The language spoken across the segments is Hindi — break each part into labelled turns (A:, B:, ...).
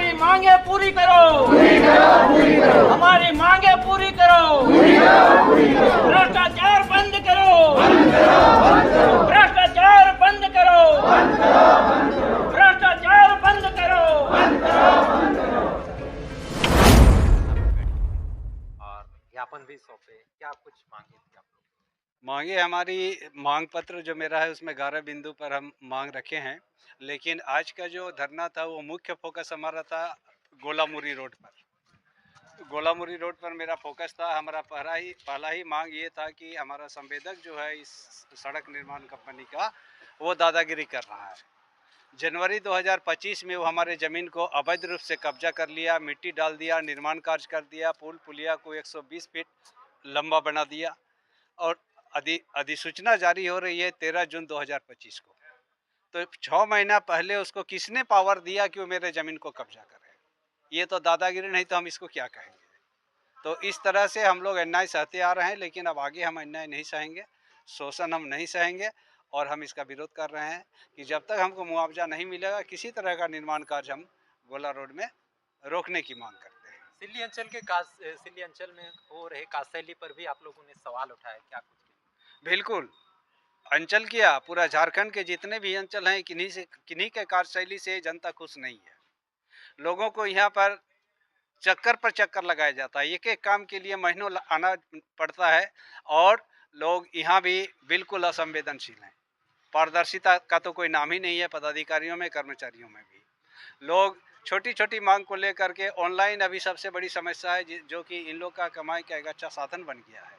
A: हमारी मांगे पूरी करो, हमारी मांगे पूरी करो, भ्रष्टाचार बंद करो, भ्रष्टाचार बंद करो, भ्रष्टाचार बंद करो।
B: और ज्ञापन भी सौंपे, क्या कुछ मांगे थी आप लोग?
C: मांगे हमारी मांग पत्र जो मेरा है उसमें 11 बिंदु पर हम मांग रखे हैं, लेकिन आज का जो धरना था वो मुख्य फोकस हमारा था गोलामुरी रोड पर। गोलामुरी रोड पर मेरा फोकस था। हमारा पहला ही मांग ये था कि हमारा संवेदक जो है इस सड़क निर्माण कंपनी का वो दादागिरी कर रहा है। जनवरी 2025 में वो हमारे ज़मीन को अवैध रूप से कब्जा कर लिया, मिट्टी डाल दिया, निर्माण कार्य कर दिया, पुल पुलिया को 120 फीट लंबा बना दिया और अधिसूचना जारी हो रही है 13 जून 2025 को। तो 6 महीना पहले उसको किसने पावर दिया कि वो मेरे ज़मीन को कब्जा करे? ये तो दादागिरी नहीं तो हम इसको क्या कहेंगे? तो इस तरह से हम लोग अन्याय सहते आ रहे हैं, लेकिन अब आगे हम अन्याय नहीं सहेंगे, शोषण हम नहीं सहेंगे और हम इसका विरोध कर रहे हैं कि जब तक हमको मुआवजा नहीं मिलेगा किसी तरह का निर्माण कार्य हम गोला रोड में रोकने की मांग करते हैं।
B: सिल्ली अंचल में हो रहे काजशैली पर भी आप लोगों ने सवाल उठाया, क्या कुछ?
C: बिल्कुल, अंचल क्या पूरा झारखंड के जितने भी अंचल हैं किन्हीं के कार्यशैली से जनता खुश नहीं है। लोगों को यहाँ पर चक्कर लगाया जाता है, एक एक काम के लिए महीनों आना पड़ता है और लोग यहाँ भी बिल्कुल असंवेदनशील हैं। पारदर्शिता का तो कोई नाम ही नहीं है पदाधिकारियों में, कर्मचारियों में भी। लोग छोटी छोटी मांग को लेकर के ऑनलाइन अभी सबसे बड़ी समस्या है जो कि इन लोग का कमाई का एक अच्छा साधन बन गया है।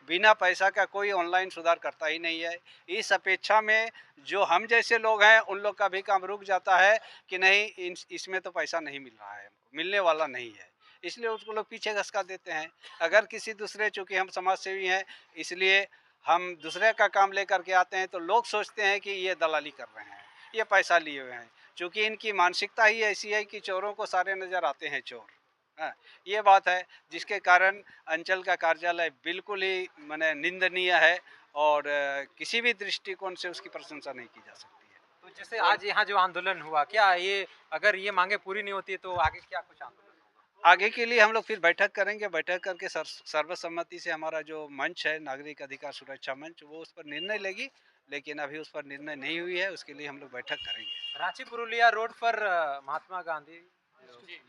C: बिना पैसा का कोई ऑनलाइन सुधार करता ही नहीं है। इस अपेक्षा में जो हम जैसे लोग हैं उन लोग का भी काम रुक जाता है कि नहीं इसमें तो पैसा नहीं मिल रहा है, मिलने वाला नहीं है, इसलिए उसको लोग पीछे घसका देते हैं। अगर किसी दूसरे, चूँकि हम समाज सेवी हैं इसलिए हम दूसरे का काम लेकर के आते हैं तो लोग सोचते हैं कि ये दलाली कर रहे हैं, ये पैसा लिए हुए हैं। चूँकि इनकी मानसिकता ही ऐसी है कि चोरों को सारे नज़र आते हैं चोर। हाँ, ये बात है जिसके कारण अंचल का कार्यालय बिल्कुल ही माने निंदनीय है और किसी भी दृष्टिकोण से उसकी प्रशंसा नहीं की जा सकती है।
B: तो जैसे आज यहाँ जो आंदोलन हुआ, क्या ये अगर ये मांगे पूरी नहीं होती तो आगे क्या कुछ आंदोलन होगा?
C: आगे के लिए हम लोग फिर बैठक करेंगे। बैठक करके सर्वसम्मति से हमारा जो मंच है नागरिक अधिकार सुरक्षा मंच वो उस पर निर्णय लेगी, लेकिन अभी उस पर निर्णय नहीं हुई है, उसके लिए हम लोग बैठक करेंगे।
B: रांची पुरुलिया रोड पर महात्मा गांधी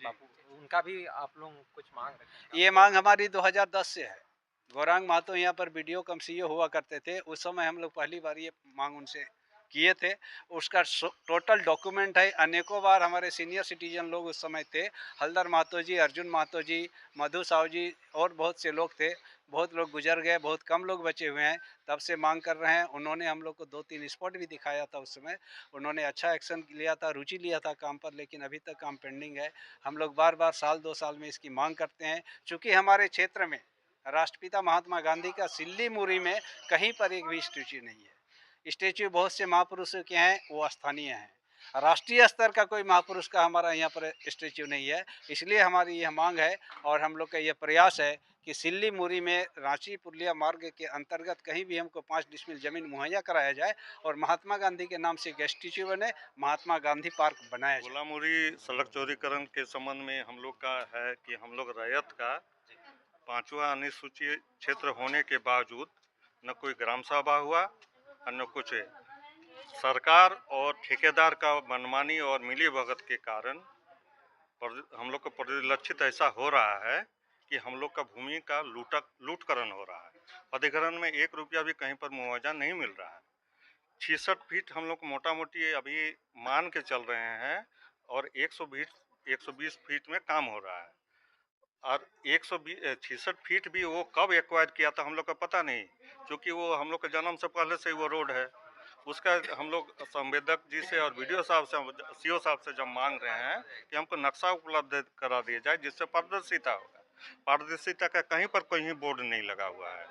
B: बापू, उनका भी आप लोग कुछ मांग रखे हैं?
C: ये मांग हमारी 2010 से है। गौरांग महतो यहाँ पर वीडियो कम सीईओ हुआ करते थे, उस समय हम लोग पहली बार ये मांग उनसे किए थे। उसका टोटल डॉक्यूमेंट है। अनेकों बार हमारे सीनियर सिटीजन लोग उस समय थे, हलदर महतो जी, अर्जुन महतो जी, मधु साहू जी और बहुत से लोग थे। बहुत लोग गुजर गए, बहुत कम लोग बचे हुए हैं। तब से मांग कर रहे हैं। उन्होंने हम लोग को 2-3 स्पॉट भी दिखाया था उस समय। उन्होंने अच्छा एक्शन लिया था, रुचि लिया था काम पर, लेकिन अभी तक काम पेंडिंग है। हम लोग बार-बार साल 2 साल में इसकी मांग करते हैं। चूँकि हमारे क्षेत्र में राष्ट्रपिता महात्मा गांधी का सिल्ली मुरी में कहीं पर एक भी स्टैच्यू नहीं है। स्टैच्यू बहुत से महापुरुषों के हैं, वो स्थानीय हैं। राष्ट्रीय स्तर का कोई महापुरुष का हमारा यहाँ पर स्टैच्यू नहीं है। इसलिए हमारी यह मांग है और हम लोग का यह प्रयास है कि सिल्ली मुरी में रांची पुरुलिया मार्ग के अंतर्गत कहीं भी हमको 5 डिसमिल ज़मीन मुहैया कराया जाए और महात्मा गांधी के नाम से एक स्टैच्यू बने, महात्मा गांधी पार्क बनाया जाए।
D: गोलामुरी सड़क चौड़ीकरण के संबंध में हम लोग का है कि हम लोग रैयत का 5वां अनुसूचित क्षेत्र होने के बावजूद न कोई ग्राम सभा हुआ और न कुछ। सरकार और ठेकेदार का मनमानी और मिलीभगत के कारण हम लोग को परिलक्षित ऐसा हो रहा है कि हम लोग का भूमि का लूटकरण हो रहा है। अधिग्रहण में 1 रुपया भी कहीं पर मुआवजा नहीं मिल रहा है। 66 फीट हम लोग मोटा मोटी अभी मान के चल रहे हैं और 120 फीट में काम हो रहा है और 166 फीट भी वो कब एक्वायर किया था हम लोग का पता नहीं, क्योंकि वो हम लोग के जन्म से पहले से ही वो रोड है। उसका हम लोग संवेदक जी से और वीडियो साहब से, सीओ साहब से जब मांग रहे हैं कि हमको नक्शा उपलब्ध करा दिया जाए जिससे पारदर्शिता होगा। पारदर्शिता का कहीं पर कोई बोर्ड नहीं लगा हुआ है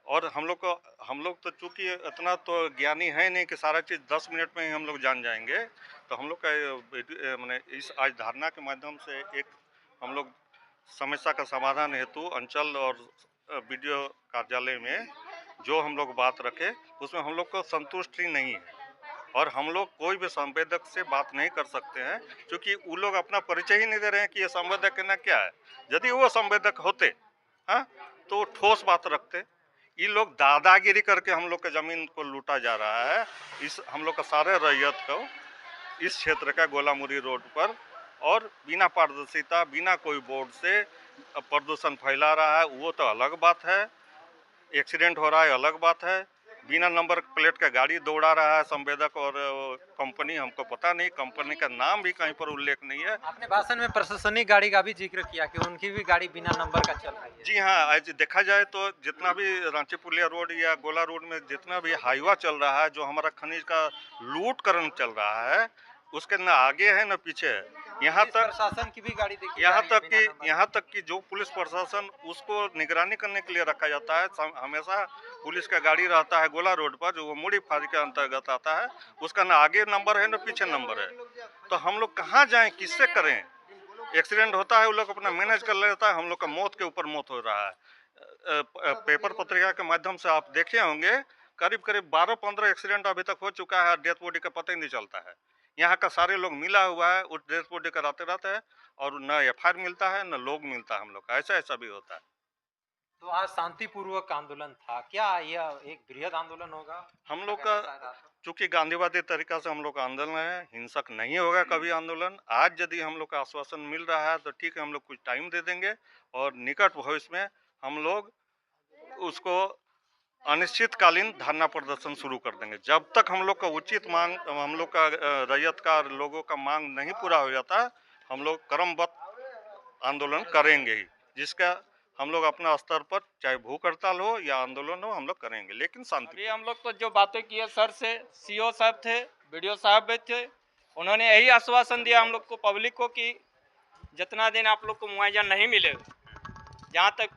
D: और हम लोग तो चूँकि इतना तो ज्ञानी है नहीं कि सारा चीज़ 10 मिनट में ही हम लोग जान जाएंगे। तो हम लोग का मैंने इस आज धारणा के माध्यम से एक हम लोग समस्या का समाधान हेतु अंचल और वीडियो कार्यालय में जो हम लोग बात रखे उसमें हम लोग को संतुष्टि नहीं है। और हम लोग कोई भी संवेदक से बात नहीं कर सकते हैं, क्योंकि वो लोग अपना परिचय ही नहीं दे रहे हैं कि ये संवेदक है ना क्या है। यदि वो संवेदक होते हाँ तो ठोस बात रखते। ये लोग दादागिरी करके हम लोग के जमीन को लूटा जा रहा है। इस हम लोग का सारे रैयत को इस क्षेत्र का गोलामुरी रोड पर, और बिना पारदर्शिता बिना कोई बोर्ड से प्रदूषण फैला रहा है, वो तो अलग बात है। एक्सीडेंट हो रहा है अलग बात है। बिना नंबर प्लेट का गाड़ी दौड़ा रहा है संवेदक और कंपनी, हमको पता नहीं, कंपनी का नाम भी कहीं पर उल्लेख नहीं है।
B: आपने भाषण में प्रशासनिक गाड़ी का भी जिक्र किया कि उनकी भी गाड़ी बिना नंबर का चल रही है।
D: जी हाँ, आज देखा जाए तो जितना भी रांची पुलिया रोड या गोला रोड में जितना भी हाईवा चल रहा है, जो हमारा खनिज का लूटकरण चल रहा है, उसके न आगे है न पीछे है। यहाँ तक
B: प्रशासन की भी गाड़ी देखी
D: यहाँ तक कि जो पुलिस प्रशासन उसको निगरानी करने के लिए रखा जाता है, हमेशा पुलिस का गाड़ी रहता है गोला रोड पर, जो वो मुड़ी फाड़ के अंतर्गत आता है, उसका न आगे नंबर है न पीछे नंबर है। तो हम लोग कहाँ जाएं, किससे करें? एक्सीडेंट होता है, वो लोग अपना मैनेज कर लेता है, हम लोग का मौत के ऊपर मौत हो रहा है। पेपर पत्रिका के माध्यम से आप देखे होंगे, करीब करीब 12-15 एक्सीडेंट अभी तक हो चुका है, डेथ बॉडी का पता ही नहीं चलता है। यहाँ का सारे लोग मिला हुआ है, उस डेथ बॉडी कराते रहते हैं, और न एफआईआर मिलता है न लोग मिलता है हम लोग का, ऐसा भी होता है।
B: तो आज शांतिपूर्वक आंदोलन था, क्या यह एक बृहद आंदोलन होगा?
D: हम लोग का चूंकि गांधीवादी तरीका से हम लोग का आंदोलन है, हिंसक नहीं होगा कभी आंदोलन। आज यदि हम लोग का आश्वासन मिल रहा है तो ठीक है, हम लोग कुछ टाइम दे देंगे, और निकट भविष्य में हम लोग उसको अनिश्चितकालीन धरना प्रदर्शन शुरू कर देंगे। जब तक हम लोग का उचित मांग, हम लोग का रैयत का लोगों का मांग नहीं पूरा हो जाता, हम लोग क्रमबद्ध आंदोलन करेंगे ही, जिसका हम लोग अपना स्तर पर चाहे भूख हड़ताल हो या आंदोलन हो, हम लोग करेंगे, लेकिन शांति।
E: अभी हम लोग तो जो बातें किए सर से, सीओ साहब थे, वीडियो साहब भी थे, उन्होंने यही आश्वासन दिया हम लोग को, पब्लिक को, कि जितना दिन आप लोग को मुआवजा नहीं मिलेगा, जहाँ तक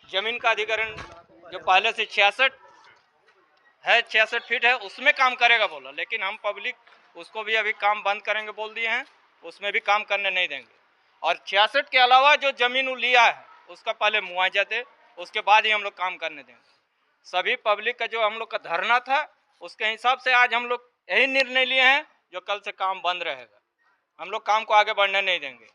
E: जमीन का अधिग्रहण जो पहले से 66 फीट है उसमें काम करेगा बोला, लेकिन हम पब्लिक उसको भी अभी काम बंद करेंगे बोल दिए हैं, उसमें भी काम करने नहीं देंगे। और 66 के अलावा जो जमीन लिया है उसका पहले मुआवजा दे, उसके बाद ही हम लोग काम करने देंगे। सभी पब्लिक का जो हम लोग का धरना था, उसके हिसाब से आज हम लोग यही निर्णय लिए हैं, जो कल से काम बंद रहेगा। हम लोग काम को आगे बढ़ने नहीं देंगे।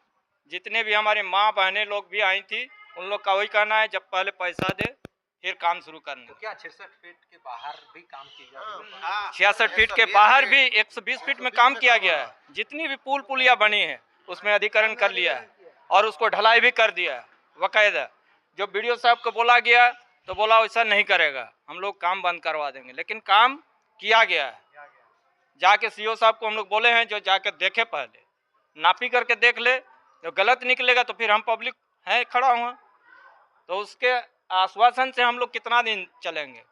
E: जितने भी हमारे माँ बहनें लोग भी आई थी, उन लोग का वही कहना है, जब पहले पैसा दे फिर काम शुरू करना।
B: तो क्या 66 फीट के बाहर भी काम किया गया?
E: 66 फीट के बाहर भी 120 फीट में काम किया गया है। जितनी भी पुल पुलिया बनी है उसमें अधिकरण कर लिया है, और उसको ढलाई भी कर दिया है बाकायदा। जो वीडियो साहब को बोला गया तो बोला वैसा नहीं करेगा, हम लोग काम बंद करवा देंगे, लेकिन काम किया गया है। जाके सीओ साहब को हम लोग बोले हैं, जो जाके देखे, पहले नापी करके देख ले, जो गलत निकलेगा तो फिर हम पब्लिक है खड़ा हुआ, तो उसके आश्वासन से हम लोग कितना दिन चलेंगे।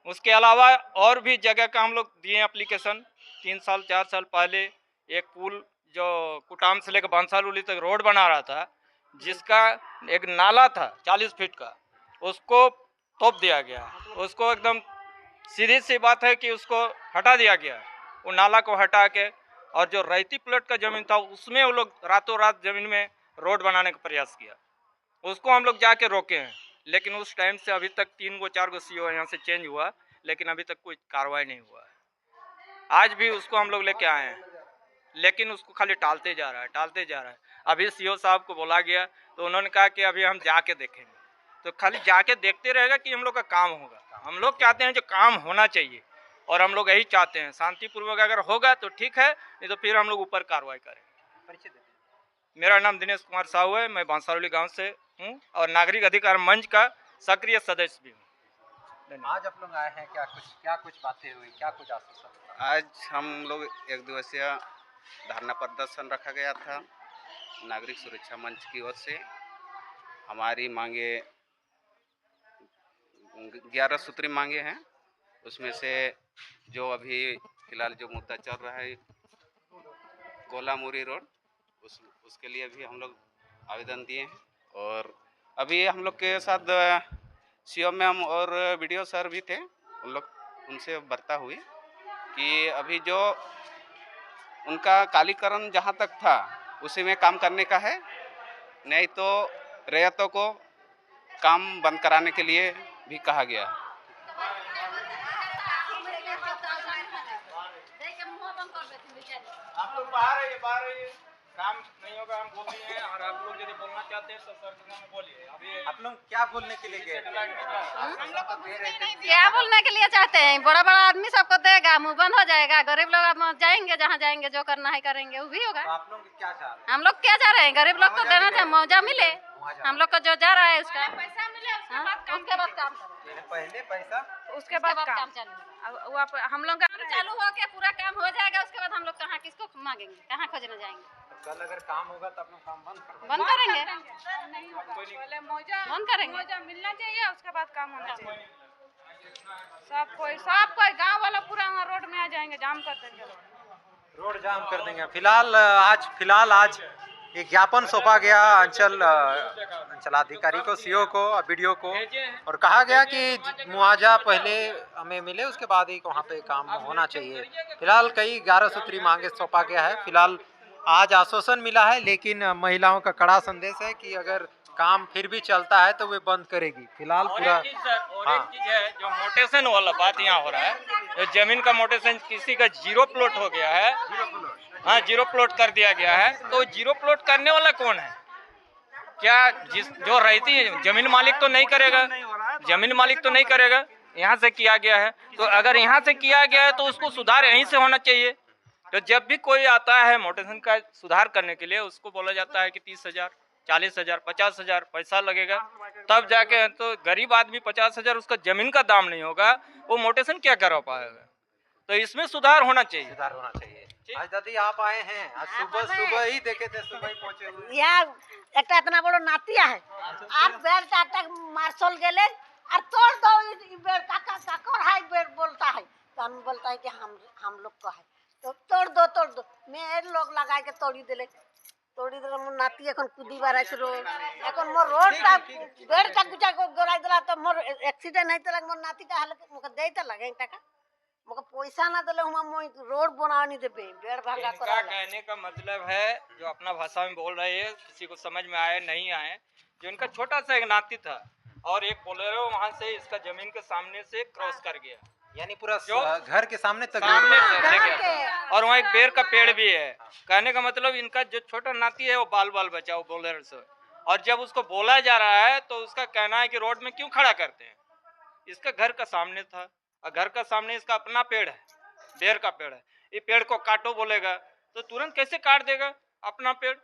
E: उसके अलावा और भी जगह का हम लोग दिए एप्लीकेशन। 3 साल 4 साल पहले एक पुल जो कुटाम से लेकर बांसालुली तक रोड बना रहा था, जिसका एक नाला था 40 फीट का, उसको तोप दिया गया। उसको एकदम सीधी सी बात है कि उसको हटा दिया गया। वो नाला को हटा के, और जो रैती प्लॉट का ज़मीन था उसमें वो लोग रातों रात ज़मीन में रोड बनाने का प्रयास किया। उसको हम लोग जाके रोके हैं, लेकिन उस टाइम से अभी तक 3-4 सीओ यहाँ से चेंज हुआ, लेकिन अभी तक कोई कार्रवाई नहीं हुआ है। आज भी उसको हम लोग लेके आए हैं, लेकिन उसको खाली टालते जा रहा है। अभी सीओ साहब को बोला गया तो उन्होंने कहा कि अभी हम जाके देखेंगे। तो खाली जाके देखते रहेगा कि हम लोग का काम होगा? हम लोग चाहते हैं जो काम होना चाहिए, और हम लोग यही चाहते हैं शांतिपूर्वक अगर होगा तो ठीक है, नहीं तो फिर हम लोग ऊपर कार्रवाई करेंगे। मेरा नाम दिनेश कुमार साहू है, मैं बांसावली गांव से हूँ, और नागरिक अधिकार मंच का सक्रिय सदस्य भी हूँ।
B: आज आप लोग आए हैं, क्या कुछ बातें हुई, क्या कुछ आश्वासन?
F: आज हम लोग एक दिवसीय धरना प्रदर्शन रखा गया था नागरिक सुरक्षा मंच की ओर से। हमारी मांगे 11 सूत्री मांगे हैं, उसमें से जो अभी फिलहाल जो मुद्दा चल रहा है गोलामुरी रोड, उसके लिए भी हम लोग आवेदन दिए हैं। और अभी हम लोग के साथ सीओ मैम और वीडियो सर भी थे, उन लोग उनसे वार्ता हुई कि अभी जो उनका कालीकरण जहाँ तक था उसी में काम करने का है, नहीं तो रैयतों को काम बंद कराने के लिए भी कहा गया।
E: बाहर आइए। काम नहीं होगा हम बोल दिए हैं, और आप लोग यदि बोलना चाहते हैं तो सर में बोलिए। अभी
B: आप लोग क्या बोलने के लिए गए?
G: क्या बोलने के लिए चाहते हैं? बड़ा बड़ा आदमी सबको देगा, मुंह बंद हो जाएगा, गरीब लोग अब जाएंगे जहाँ जाएंगे, जो करना है करेंगे, वो भी होगा।
B: तो आप लोग क्या चाह रहे हैं?
G: हम लोग क्या चाह रहे हैं? गरीब लोग को देना चाहिए, मुआवजा मिले, हम लोग को जो जा रहा है उसका
H: पैसा मिले
G: हाँ, उसके बाद काम करें।
B: पहले पैसा
H: उसके बाद काम
G: चालू
H: वो हम लोग का
G: चालू हो के पूरा काम हो जाएगा, उसके बाद हम लोग कहाँ किसको मांगेंगे, कहाँ खोजने जाएंगे?
B: कल अगर काम होगा तो आप लोग काम बंद कर
G: बंद करेंगे,
H: पहले मौजा
G: बंद करेंगे।
H: मौजा मिलना चाहिए, उसके बाद काम होना चाहिए। सब कोई गांव वाला पूरा वहाँ रोड में आ जाएंगे, जाम कर देंगे।
B: रोड जाम कर देंगे। फिलहाल आज एक ज्ञापन सौंपा गया अंचलाधिकारी को, सीओ को और बीडीओ को, और कहा गया कि मुआवजा पहले हमें मिले, उसके बाद ही वहाँ पे काम होना चाहिए। फिलहाल कई 11 सूत्री मांगे सौंपा गया है। फिलहाल आज आश्वासन मिला है, लेकिन महिलाओं का कड़ा संदेश है कि अगर काम फिर भी चलता है तो वे बंद करेगी। फिलहाल पूरा
E: एक चीज है, जो मोटेशन वाला बात यहाँ हो रहा है, जमीन का मोटेशन किसी का 0 प्लॉट हो गया है, हाँ 0 प्लॉट कर दिया गया है, तो 0 प्लॉट करने वाला कौन है? क्या जो रहती है जमीन मालिक तो नहीं करेगा, जमीन मालिक तो नहीं करेगा, यहाँ से किया गया है। तो अगर यहाँ से किया गया है तो उसको सुधार यहीं से होना चाहिए। तो जब भी कोई आता है मोटेशन का सुधार करने के लिए, उसको बोला जाता है कि 30,000, 40,000, 50,000 पैसा लगेगा, तब जाके, तो गरीब आदमी 50,000 उसका जमीन का दाम नहीं होगा, वो मोटेशन क्या करा पाएगा? तो इसमें सुधार होना चाहिए।
B: सुधार होना चाहिए। आज दादी आप आए हैं, आज सुबह ही देखे थे, सुबह ही पहुंचे हुए।
I: यहाँ एक इतना बड़ा नातिया है, आप बेर चाटा मार्शल गेले और तोड़ दो बेर काकर है, बेर बोलता है तो हम बोलता है कि हम लोग को है, तो तोड़ दो मैं लोग लगा के तोड़ी दिले मोर नाती এখন কুদি বাড়াইছে रोड, এখন मोर रोडটা বেড়টা গুচা গড়াই দিলা তো मोर एक्सीडेंट হইতে লাগ, मोर नातीটা হালে মুকে দেইতে লাগে টাকা, मुझे पैसा ना दिले हम रोड बना नहीं देबे, बेड़ भागा
E: इनका कहने का मतलब है, जो अपना भाषा में बोल रहे हैं, किसी को समझ में आए नहीं आए, जो इनका छोटा सा एक नाती था और एक बोलेरो वहां से इसका जमीन के सामने से क्रॉस कर गया,
B: यानी पूरा घर के सामने तक
E: सामने से ले गया, और वहाँ एक बेर का पेड़ भी है। कहने का मतलब इनका जो छोटा नाती है वो बाल बचा वो बोलेरो से, और जब उसको बोला जा रहा है तो उसका कहना है कि रोड में क्यों खड़ा करते हैं, इसका घर का सामने था, और घर का सामने इसका अपना पेड़ है, बेर का पेड़ है, ये पेड़ को काटो बोलेगा तो तुरंत कैसे काट देगा अपना पेड़?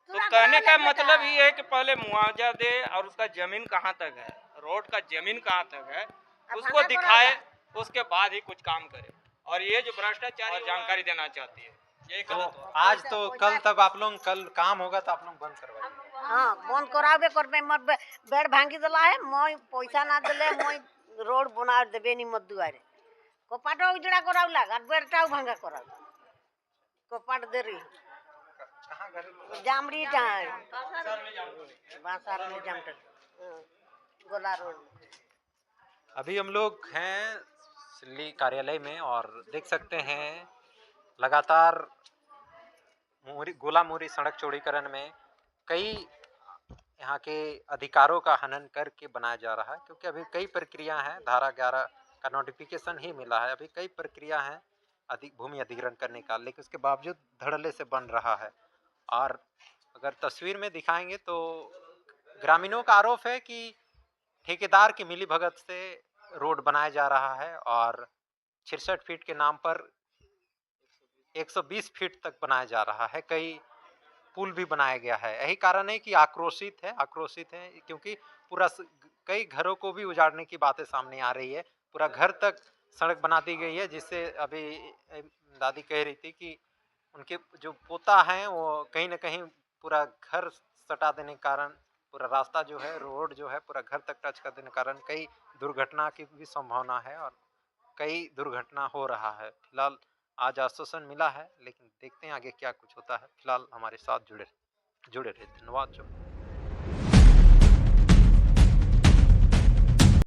E: तो कहने का मतलब ये है कि पहले मुआवजा दे, और उसका जमीन कहाँ तक है, रोड का जमीन कहाँ तक है उसको दिखाए, उसके बाद ही कुछ काम करे। और ये जो भ्रष्टाचार जानकारी देना चाहती है, ये गलत है।
B: आज तो कल तक आप लोग, कल काम होगा तो आप लोग बंद करवाइए।
I: हाँ बंद कराबे करबे, मोर बेड़ भांगी दिला है, मोई पैसा ना दिले मोई रोड बना देबे नी मत दुआरे, कपाट उजड़ा कराव लाग और बेड़टाও भांगा कराव, कपाट देरी जामड़ी जाए बासार में जामटर गोला रोड।
B: अभी हम लोग हैं दिल्ली कार्यालय में, और देख सकते हैं लगातार गोला मोरी सड़क चौड़ीकरण में कई यहाँ के अधिकारों का हनन करके बनाया जा रहा है, क्योंकि अभी कई प्रक्रिया हैं, धारा 11 का नोटिफिकेशन ही मिला है, अभी कई प्रक्रिया हैं भूमि अधिग्रहण करने का, लेकिन उसके बावजूद धड़ल्ले से बन रहा है। और अगर तस्वीर में दिखाएंगे तो ग्रामीणों का आरोप है कि ठेकेदार की मिलीभगत से रोड बनाया जा रहा है, और 66 फीट के नाम पर 120 फीट तक बनाया जा रहा है, कई पुल भी बनाया गया है। यही कारण है कि आक्रोशित है क्योंकि पूरा कई घरों को भी उजाड़ने की बातें सामने आ रही है, पूरा घर तक सड़क बना दी गई है, जिससे अभी दादी कह रही थी कि उनके जो पोता हैं वो कहीं ना कहीं पूरा घर सटा देने के कारण, पूरा रास्ता जो है, रोड जो है पूरा घर तक टच कर देने के कारण कई दुर्घटना की भी संभावना है, और कई दुर्घटना हो रहा है। फिलहाल आज आश्वासन मिला है, लेकिन देखते हैं आगे क्या कुछ होता है। फिलहाल हमारे साथ जुड़े रहे। धन्यवाद।